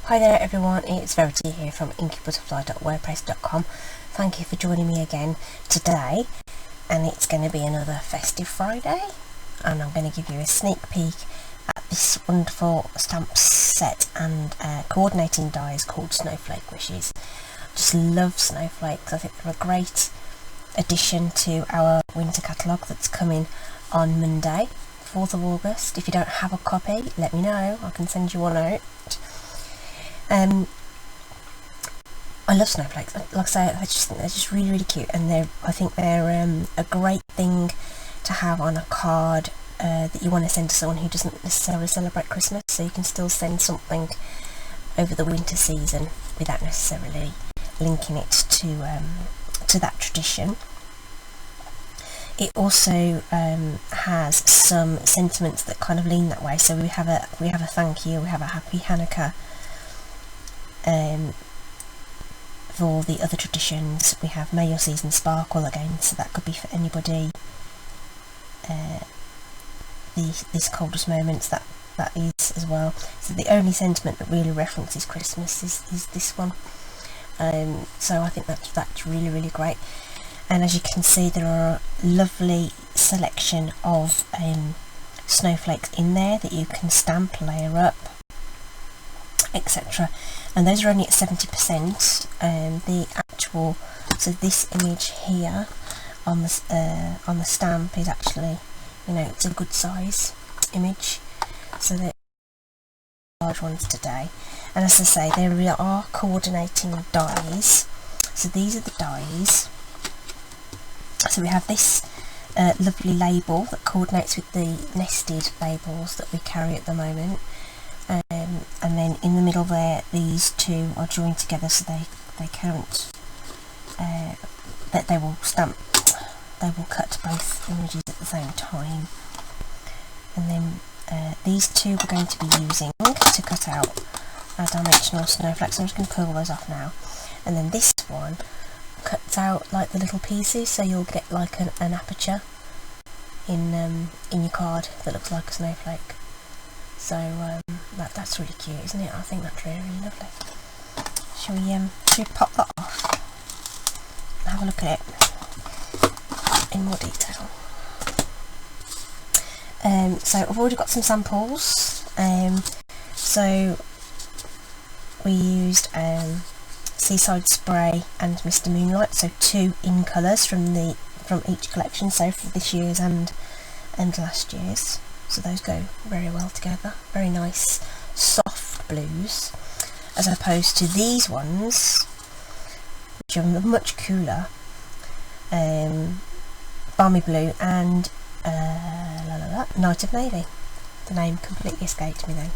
Hi there everyone, it's Verity here from inkybutterfly.wordpress.com. Thank you for joining me again today, and it's going to be another Festive Friday, and I'm going to give you a sneak peek at this wonderful stamp set and coordinating dies called Snowflake Wishes. I just love snowflakes. I think they're a great addition to our winter catalogue that's coming on Monday, 4th of August. If you don't have a copy, let me know, I can send you one out. I love snowflakes. Like I say, I just think they're just really cute, and I think they're a great thing to have on a card that you want to send to someone who doesn't necessarily celebrate Christmas, so you can still send something over the winter season without necessarily linking it to that tradition. It also has some sentiments that kind of lean that way. So we have a thank you, we have a happy Hanukkah. For the other traditions, we have May Your Season Sparkle again, so that could be for anybody. This coldest moments, that is as well. So the only sentiment that really references Christmas is this one. So I think that's really great. And as you can see, there are a lovely selection of snowflakes in there that you can stamp, layer up, etc. And those are only at 70%. The actual, so this image here on the stamp is actually, it's a good size image. So they're large ones today. And as I say, there are coordinating dies. So these are the dies. So we have this lovely label that coordinates with the nested labels that we carry at the moment. And then in the middle there, these two are joined together, so they count, that they will cut both images at the same time. And then these two we're going to be using to cut out our dimensional snowflakes. So I'm just going to pull those off now. And then this one cuts out like the little pieces, so you'll get like an aperture in your card that looks like a snowflake. So that's really cute, isn't it? I think that's really lovely. Shall we pop that off and have a look at it in more detail? So I've already got some samples. So we used Seaside Spray and Mr. Moonlight, so two in colours from each collection, so for this year's and last year's. So those go very well together. Very nice soft blues, as opposed to these ones, which are much cooler, balmy blue and Night of Navy. The name completely escaped me then.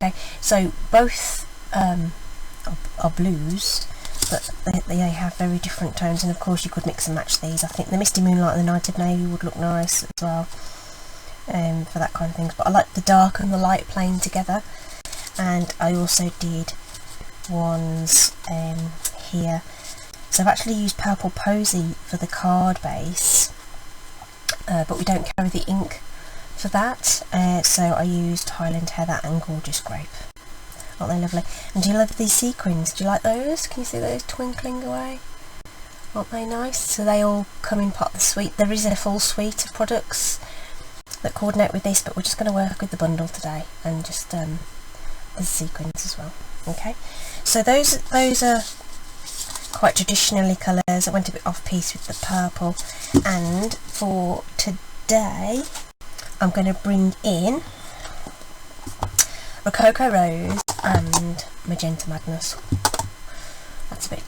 Okay, so both are blues, but they have very different tones, and of course you could mix and match these. I think the Misty Moonlight and the Night of Navy would look nice as well. For that kind of things, but I like the dark and the light playing together. And I also did ones here, so I've actually used Purple Posy for the card base, but we don't carry the ink for that, so I used Highland Heather and Gorgeous Grape. Aren't they lovely? And do you love these sequins? Do you like those? Can you see those twinkling away? Aren't they nice? So they all come in part of the suite. There is a full suite of products that coordinate with this, but we're just going to work with the bundle today and just the sequins as well. Okay, so those are quite traditionally colours. I went a bit off piece with the purple, and for today I'm going to bring in Rococo Rose and Magenta Madness. That's a bit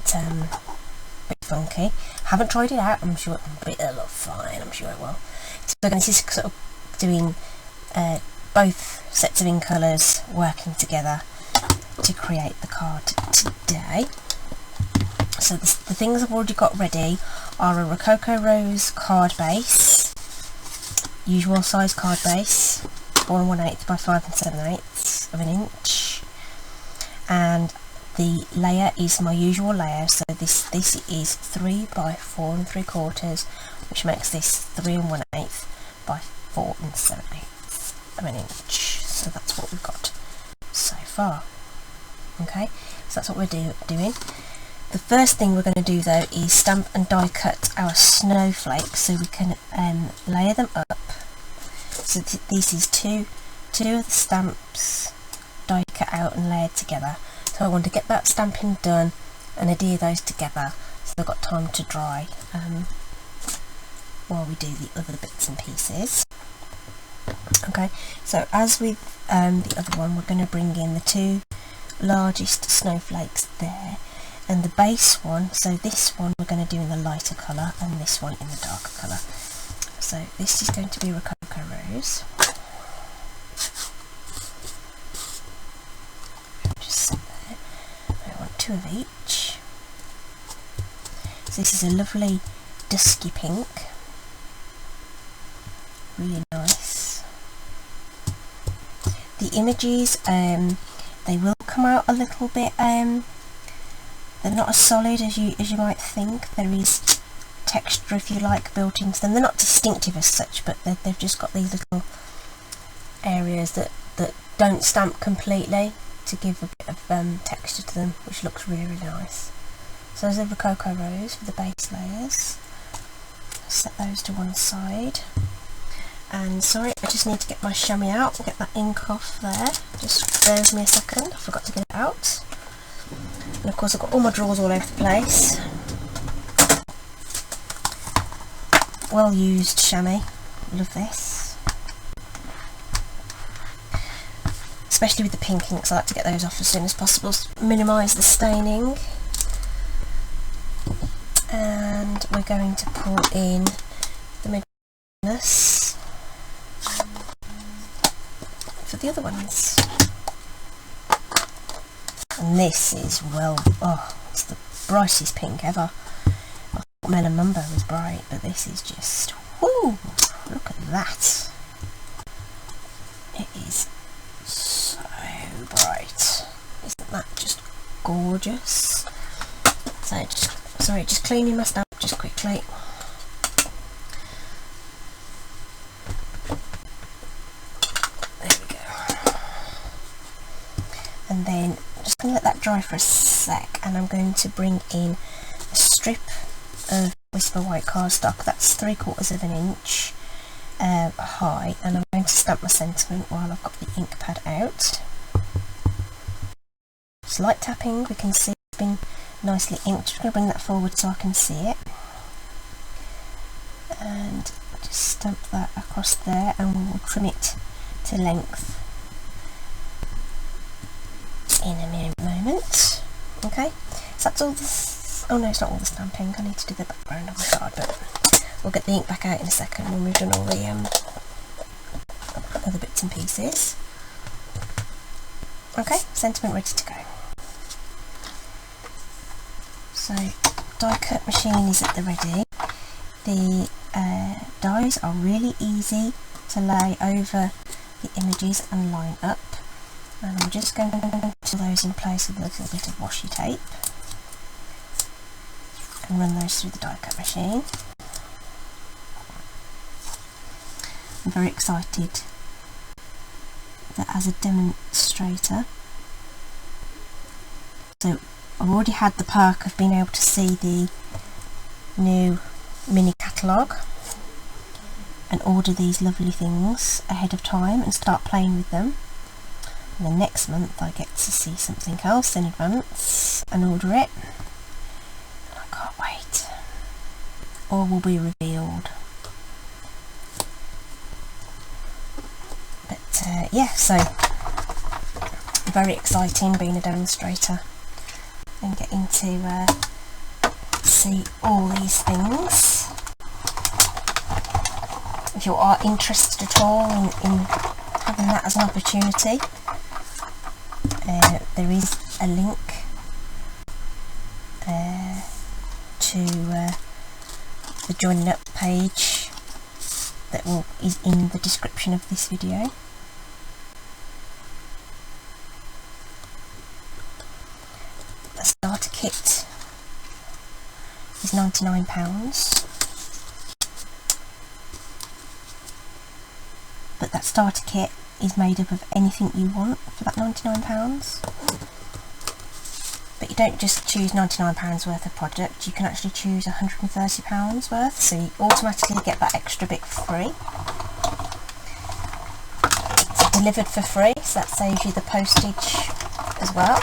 funky. Haven't tried it out. I'm sure it'll look fine. I'm sure it will. So we're going to sort of doing both sets of ink colours working together to create the card today. So the things I've already got ready are a Rococo Rose card base, usual size card base, 4 1/8 by 5 7/8 of an inch, and the layer is my usual layer, so this is 3 by 4 3/4, which makes this 3 1/8 by 4 7/8 of an inch. So that's what we've got so far. Okay, so that's what we're doing. The first thing we're going to do though is stamp and die cut our snowflakes so we can layer them up. So this is two of the stamps die cut out and layered together. So I want to get that stamping done and adhere those together so they've got time to dry while we do the other bits and pieces. Okay, so as with the other one, we're going to bring in the two largest snowflakes there, and the base one, so this one we're going to do in the lighter colour and this one in the darker colour. So this is going to be Rococo Rose. Just sit there. I want two of each. So this is a lovely dusky pink, really nice. The images, they will come out a little bit, they're not as solid as you might think. There is texture, if you like, built into them. They're not distinctive as such, but they've just got these little areas that don't stamp completely to give a bit of texture to them, which looks really, really nice. So there's a Rococo Rose for the base layers. Set those to one side. And sorry, I just need to get my chamois out and get that ink off there. Just bear with me a second, I forgot to get it out. And of course I've got all my drawers all over the place. Well used chamois, love this. Especially with the pink inks, I like to get those off as soon as possible to minimise the staining. And we're going to pull in the Madness for the other ones. And this is, well, oh, it's the brightest pink ever. I thought Melon Mumbo was bright, but this is just, whoo, look at that. It is so bright. Isn't that just gorgeous? So just cleaning my stamp just quickly. There we go. And then I'm just going to let that dry for a sec, and I'm going to bring in a strip of Whisper White cardstock. That's 3/4 of an inch high, and I'm going to stamp my sentiment while I've got the ink pad out. Slight tapping, we can see it's been nicely inked. Just going to bring that forward so I can see it, and just stamp that across there, and we'll trim it to length in a moment. Okay, so that's all this. Oh no, it's not all the stamping. I need to do the background on the card, but we'll get the ink back out in a second when we've done all the other bits and pieces. Okay, sentiment ready to go. So die cut machine is at the ready. The dies are really easy to lay over the images and line up, and I'm just going to put those in place with a little bit of washi tape and run those through the die cut machine. I'm very excited that as a demonstrator, so I've already had the perk of being able to see the new mini catalogue and order these lovely things ahead of time and start playing with them. And then next month I get to see something else in advance and order it. And I can't wait. All will be revealed. But yeah, so very exciting being a demonstrator and getting to see all these things. If you are interested at all in having that as an opportunity, there is a link to the Joining Up page that is in the description of this video. The starter kit is £99, but that starter kit is made up of anything you want for that £99. But you don't just choose £99 worth of product, you can actually choose £130 worth, so you automatically get that extra bit for free. It's delivered for free, so that saves you the postage as well.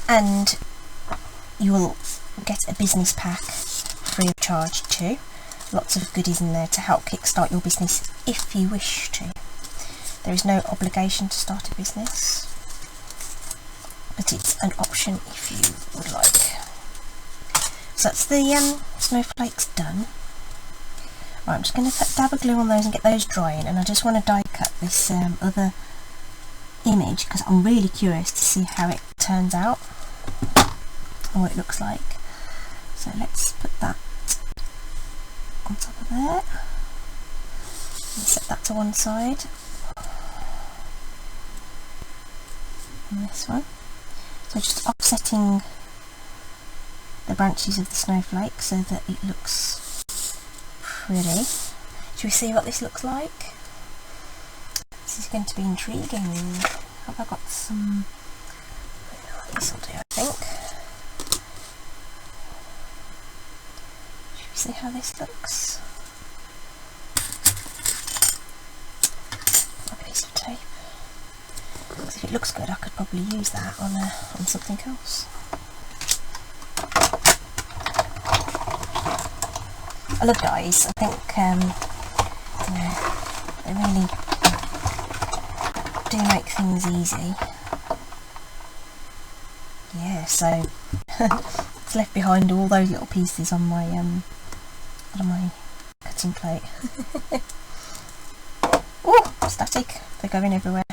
And you will get a business pack free of charge too. Lots of goodies in there to help kickstart your business if you wish to. There is no obligation to start a business, but it's an option if you would like. So that's the snowflakes done. Right, I'm just going to put dab of glue on those and get those drying, and I just want to die cut this other image because I'm really curious to see how it turns out and what it looks like. So let's put that on top of there and set that to one side. And this one. So just offsetting the branches of the snowflake so that it looks pretty. Should we see what this looks like? This is going to be intriguing. Have I got some? This will do, I think. Should we see how this looks? A piece of tape. Because if it looks good, I could probably use that on something else. I love dies. I think you know, they really do make things easy. Yeah, so it's left behind all those little pieces on my cutting plate. Oh, static! They're going everywhere.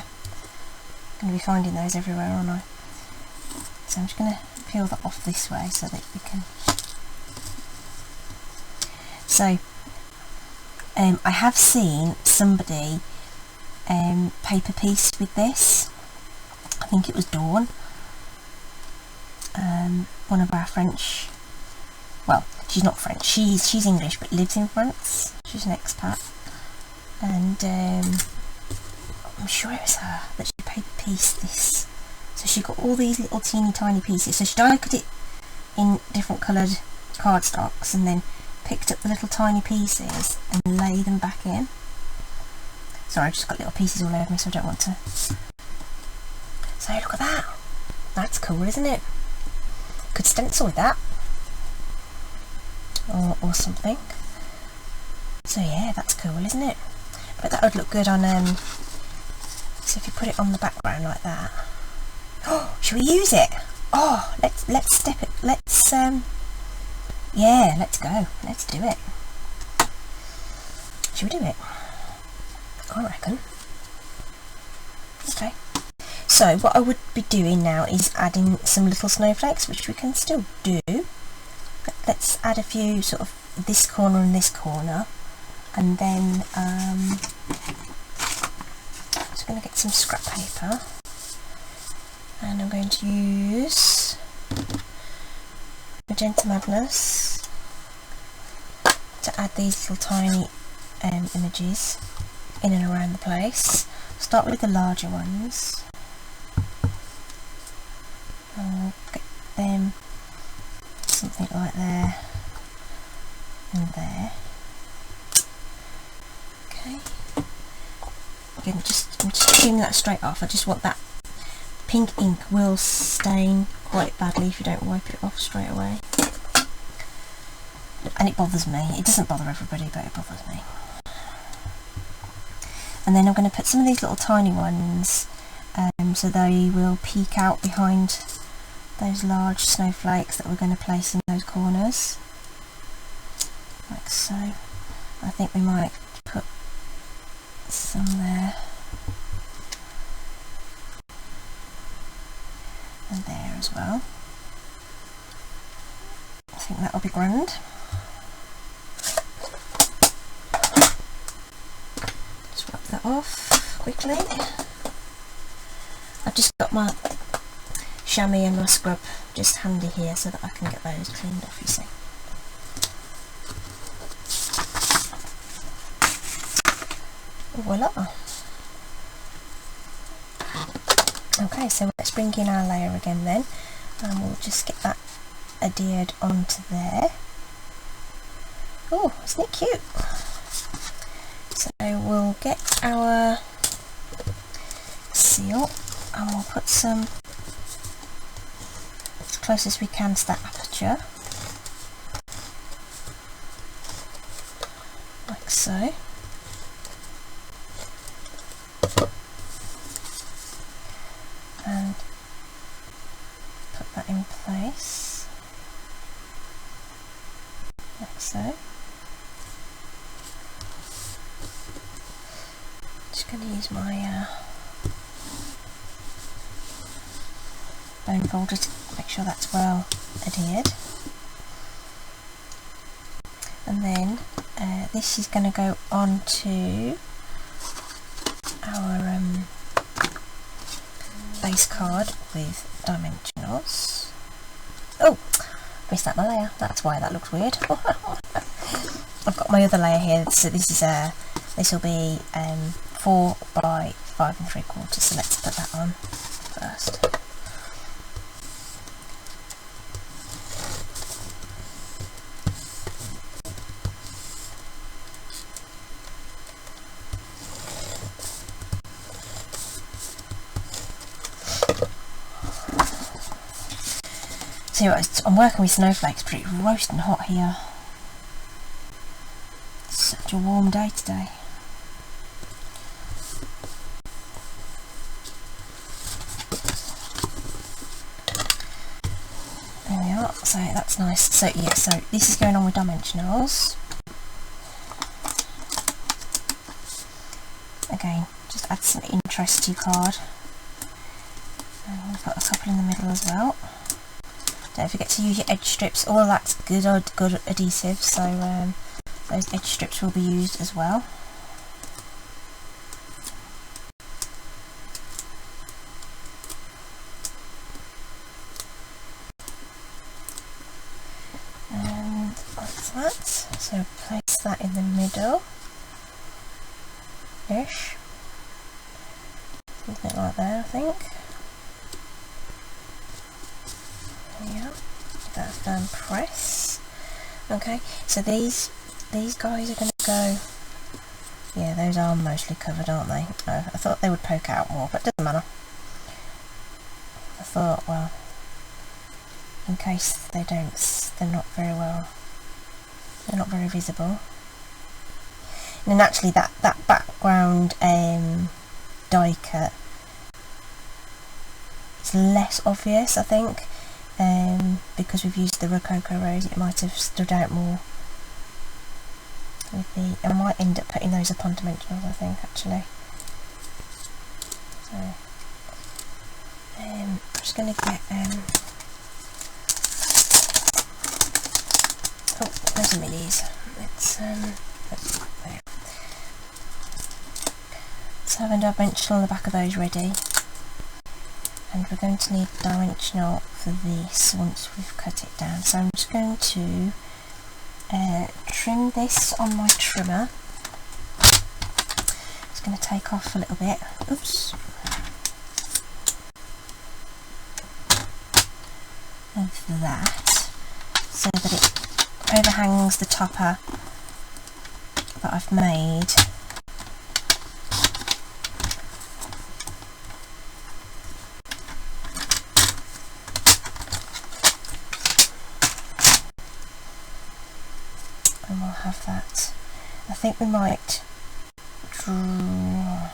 Going to be finding those everywhere, aren't I? So I'm just going to peel that off this way so that we can. So I have seen somebody paper piece with this. I think it was Dawn, one of our French. Well, she's not French. She's English but lives in France. She's an expat, and I'm sure it was her that she paper pieced this. So she got all these little teeny tiny pieces. So she die cut it in different coloured cardstocks and then picked up the little tiny pieces and lay them back in. Sorry, I've just got little pieces all over me, so I don't want to. So look at that. That's cool, isn't it? Could stencil with that. Or something. So yeah, that's cool, isn't it? But that would look good on so if you put it on the background like that. Oh, should we use it? Oh, let's step it. Let's yeah, let's go. Let's do it. Should we do it? I reckon. Okay. So what I would be doing now is adding some little snowflakes, which we can still do. But let's add a few sort of this corner and this corner, and then I'm just going to get some scrap paper, and I'm going to use Magenta Madness to add these little tiny images in and around the place. Start with the larger ones. I'll get them something like there and there. Okay. Again, I'm just cleaning that straight off. I just want that pink ink will stain quite badly if you don't wipe it off straight away. And it bothers me. It doesn't bother everybody, but it bothers me. And then I'm going to put some of these little tiny ones so they will peek out behind those large snowflakes that we're going to place in those corners, like so. I think we might put some there and there as well. I think that'll be grand. Just wipe that off quickly. I've just got my chamois and my scrub just handy here so that I can get those cleaned off, you see. Voila! Okay, so let's bring in our layer again then, and we'll just get that adhered onto there. Oh, isn't it cute? So we'll get our seal and we'll put some as close as we can to that aperture, like so. And put that in place, like so. Just going to use my bone folder to make sure that's well adhered. And then this is going to go onto our base card with dimensionals. Oh, missed out my layer. That's why that looks weird. I've got my other layer here. So this is this will be 4 by 5 3/4. So let's put that on first. So I'm working with snowflakes, pretty roasting hot here. It's such a warm day today. There we are, so that's nice. So yeah, so this is going on with dimensionals. Again, just add some interest to your card. And we've got a couple in the middle as well. Don't forget to use your edge strips. All of that's good adhesive, so those edge strips will be used as well. And like that. So place that in the middle, ish. Something like that, I think. Yeah, that's done. Press. Okay, so these guys are going to go. Yeah, those are mostly covered, aren't they? I thought they would poke out more, but it doesn't matter. I thought, well, in case they don't, they're not very visible. And actually, that background die cut is less obvious, I think. Because we've used the Rococo Rose, it might have stood out more with the, I might end up putting those up on dimensionals, I think, actually. So I'm just going to get oh, there's some minis. Let's have a dimensional on the back of those ready. And we're going to need dimensional for this once we've cut it down. So I'm just going to trim this on my trimmer. It's going to take off a little bit. Oops. Of that, so that it overhangs the topper that I've made. And we'll have that. I think we might draw.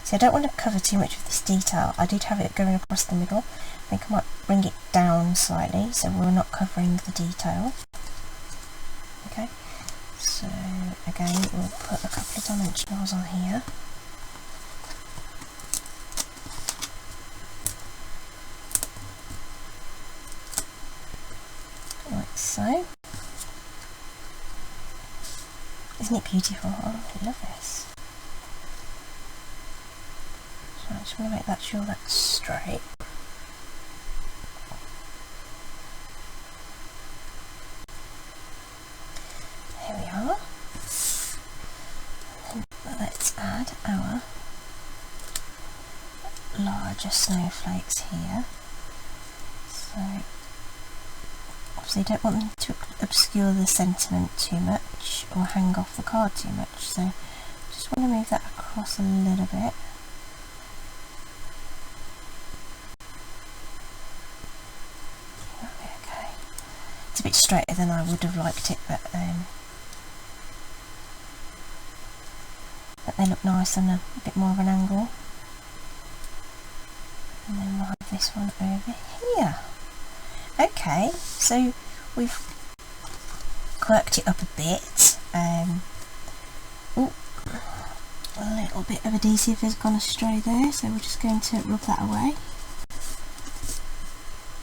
See, I don't want to cover too much of this detail. I did have it going across the middle. I think I might bring it down slightly so we're not covering the detail. Okay, so again we'll put a couple of dimensionals on here. Like so. Isn't it beautiful? Oh, I love this. So I'm just going to make that sure that's straight. There we are. And let's add our line. larger snowflakes here. So obviously you don't want them to obscure the sentiment too much or hang off the card too much, so just want to move that across a little bit. That'll be okay. It's a bit straighter than I would have liked it, but they look nice on a bit more of an angle. And then we'll have this one over here. Okay, so we've quirked it up a bit. Ooh, a little bit of adhesive has gone astray there, so we're just going to rub that away.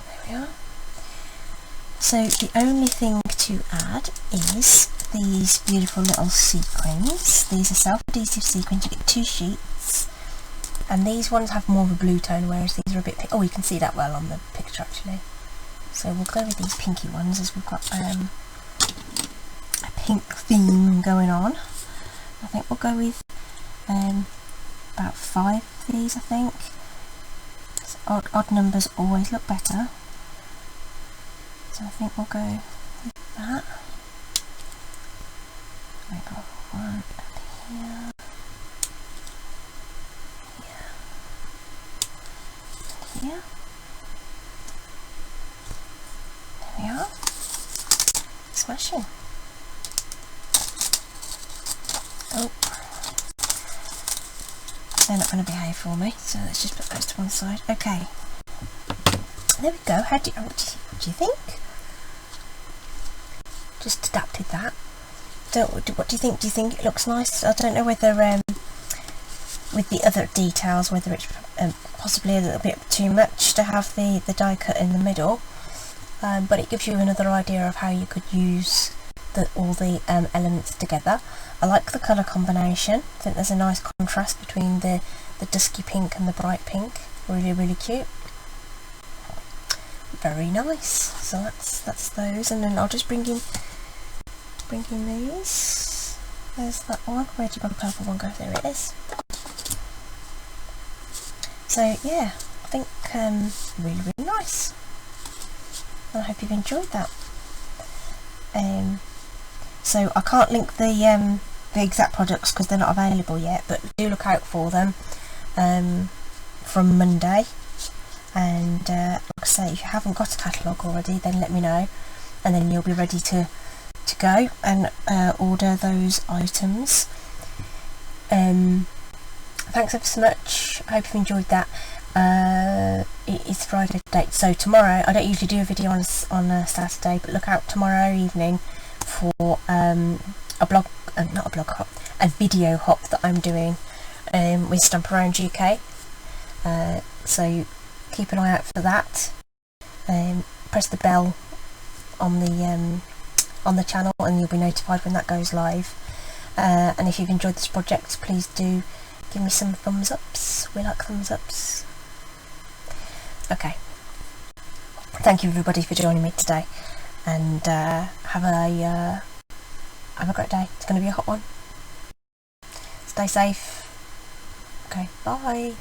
There we are. So the only thing to add is these beautiful little sequins. These are self-adhesive sequins. You get 2 sheets, and these ones have more of a blue tone, whereas these are a bit pink. Oh, you can see that well on the picture actually. So we'll go with these pinky ones, as we've got a pink theme going on. I think we'll go with about 5 of these, I think. So odd numbers always look better. So I think we'll go with that. We got one up here, here. There we are. Smashing. Oh, they're not going to behave for me, so let's just put those to one side. Okay, there we go. What do you think? Just adapted that. What do you think? Do you think it looks nice? I don't know whether with the other details, whether it's possibly a little bit too much to have the die cut in the middle, but it gives you another idea of how you could use all the elements together. I like the colour combination. I think there's a nice contrast between the dusky pink and the bright pink. Really, really cute. Very nice. So that's those, and then I'll just bring in these. There's that one. Where did my purple one go? There it is. So yeah, I think really, really nice. I hope you've enjoyed that. So I can't link the exact products because they're not available yet, but do look out for them from Monday. And like I say, if you haven't got a catalogue already, then let me know, and then you'll be ready to go and order those items. Thanks ever so much. I hope you've enjoyed that. It is Friday today, so tomorrow, I don't usually do a video on a Saturday, but look out tomorrow evening for a video hop that I'm doing with Stamp Around UK. So keep an eye out for that. Press the bell on the channel and you'll be notified when that goes live. And if you've enjoyed this project, please do give me some thumbs ups. We like thumbs ups. Okay, thank you everybody for joining me today, and have a great day. It's going to be a hot one. Stay safe. Okay, bye.